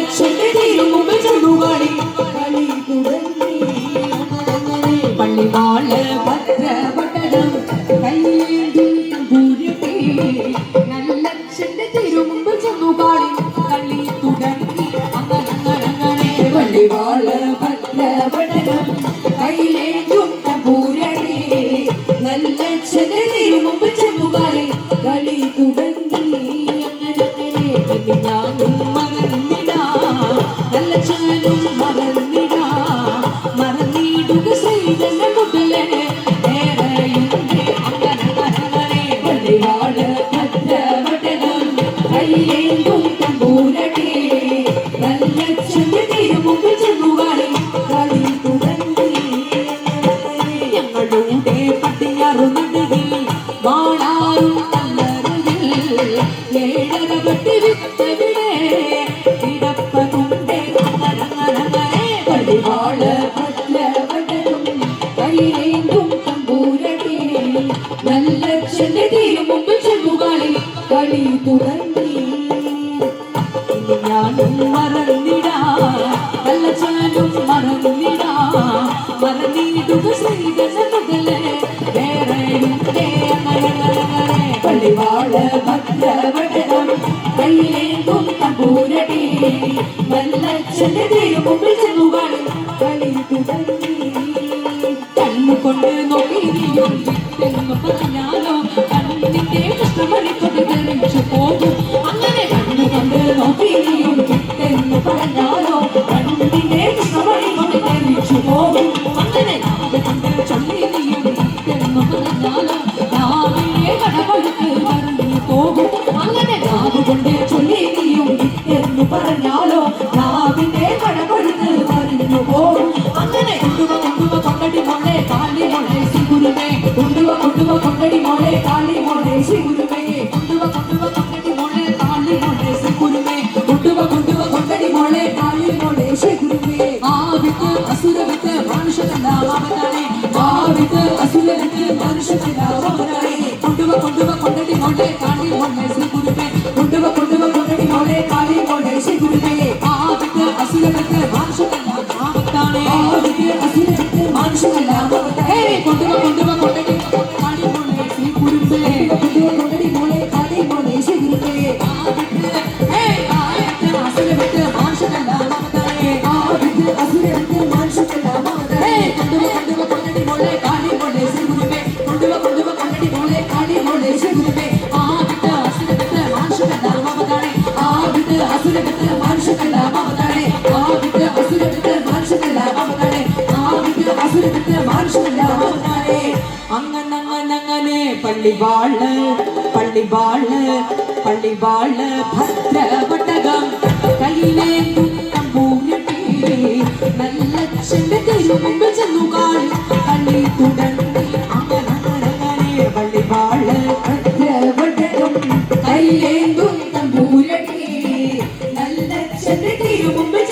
ചെറുമുമ്പിൽ ചെന്നുകാളി കളി തുടങ്ങി പള്ളിവാള ഭദ്രപട്ടണം കയ്യേന്തും തമ്പൂരട്ടെ നല്ലച്ഛന്റെ തിരുമുമ്പിൽ ചെന്നുകാളി കളി തുടങ്ങി അങ്ങനെ പള്ളിവാള ഭദ്രപട്ടണം കയ്യേന്തും തമ്പൂരട്ടെ നല്ലച്ഛന്റെ തിരുമുമ്പിൽ ചെന്നുകാളി കളി തുടങ്ങി ഞാനും മറന്നിടാ നല്ലച്ഛനും മറന്നിടാ മറന്നിടുക ശ്രീധന മുതലേ ഏറെയുണ്ട് അങ്ങനെ പള്ളിവാള ഭദ്രപട്ടണം കയ്യേന്തും തമ്പൂരട്ടെ നല്ലച്ഛന്റെ തിരുമുമ്പിൽ ചെന്നുകാളി കളി തുടങ്ങി ഞങ്ങളുടെ പട്ടിയാറു നടുകിൽ വാളാറും കല്ലറുകിൽ ഏഴര പട്ടി വിത്തവിടെ കിടപ്പതുണ്ടേ അങ്ങനെ പള്ളിവാള ഭദ്രപട്ടണം കയ്യേന്തും തമ്പൂരട്ടെ നല്ലച്ഛന്റെ തിരുമുമ്പിൽ ചെന്നുകാളി കളി തുടങ്ങി ഞാനും മറന്നിടാ നല്ലച്ഛനും മറന്നിടാ മറന്നിടുക ശ്രീധന മുതലേ വേറെയുണ്ടേ അങ്ങനെ പള്ളിവാള ഭദ്രപട്ടണം കയ്യേന്തും തമ്പൂരട്ടെ നല്ലച്ഛന്റെ തിരുമുമ്പിൽ ചെന്നുകാളി കളി തുടങ്ങി കണ്ണുകൊണ്ട് നോക്കിയും വിട്ടെന്ന് പറഞ്ഞാലോ കണ്ണിന്റെ കൃഷ്ണമണി കൊണ്ട് തെളിച്ചു പോകും അങ്ങനെ കണ്ണുകൊണ്ട് നോക്കിയും വിട്ടെന്ന് പറഞ്ഞാലോ കണ്ണിന്റെ കൃഷ്ണമണി കൊണ്ട് തെളിച്ചു പോകും അങ്ങനെ കൊണ്ട് ചൊല്ലിയും വിട്ടെന്ന് പറഞ്ഞാലോ നാവിനെ കടപഴുത്ത് പറഞ്ഞു പോകും അങ്ങനെ നാവ് കൊണ്ട് ചൊല്ലിയും വിട്ടെന്ന് പറഞ്ഞാലോ നാവിനെ കടപഴുത്ത് പറഞ്ഞു പോകും അങ്ങനെ കൊണ്ടടി മോളെ കാളി മോളെ സിഗുരുമേ കൊണ്ടുവ കൊണ്ടടി മോളെ കാളി മോളെ സിഗുരുമേ കൊണ്ടുവ കൊണ്ടടി മോളെ കാളി മോളെ സിഗുരുമേ കൊണ്ടുവ കൊണ്ടടി മോളെ കാളി മോളെ സിഗുരുമേ ആവിത്ത് അസുരവിത്ത് മനുഷ്യനാവനാണ് ആവിത്ത് അസുരവിത്ത് മനുഷ്യനാവനാണ് കൊണ്ടുവ കൊണ്ടടി മോളെ കാളി മോളെ സിഗുരുമേ കൊണ്ടുവ കൊണ്ടടി മോളെ കാളി മോളെ സിഗുരുമേ ആവിത്ത് അസുരവിത്ത് മനുഷ്യനാവനാണ് ആവിത്ത് അസുരവിത്ത് മനുഷ്യനാവനാണ് കൊണ്ടുവ കൊണ്ടടി കാളി മോളെ സിഗുരുമേ കൊണ്ടുവ കൊണ്ടടി മോളെ കാളി മോളെ സിഗുരുമേ ആവിത്ത് അസുരവിത്ത് മനുഷ്യനാവനാണ് ആവിത്ത് അസുരവിത്ത് മനുഷ്യനാവനാണ് കൊണ്ടുവ കൊണ്ടടി മോളെ കാളി മോളെ സിഗുരുമേ കൊണ്ടുവ കൊണ്ടടി മോളെ കാളി മോളെ സിഗുരുമേ ആവിത്ത് അസുരവിത്ത് മനുഷ്യനാവനാണ് ആവിത്ത് അസുരവിത്ത് മനുഷ്യനാവനാണ് ആവിത്ത് അസുരവിത്ത് മനുഷ്യനാവനാണ് ആവിത്ത് അസുരവിത്ത് മനുഷ്യനാവനാണ് അങ്ങനെ പള്ളിവാള ഭദ്രപട്ടകം കയ്യിലേന്തും തമ്പൂരട്ടെ നല്ലച്ഛന്റെ തിരുമുമ്പിൽ ചെന്നുകാളി കളി തുടങ്ങി അങ്ങനെ പള്ളിവാള ഭദ്രപട്ടകം കയ്യിലേന്തും തമ്പൂരട്ടെ നല്ലച്ഛന്റെ തിരുമുമ്പിൽ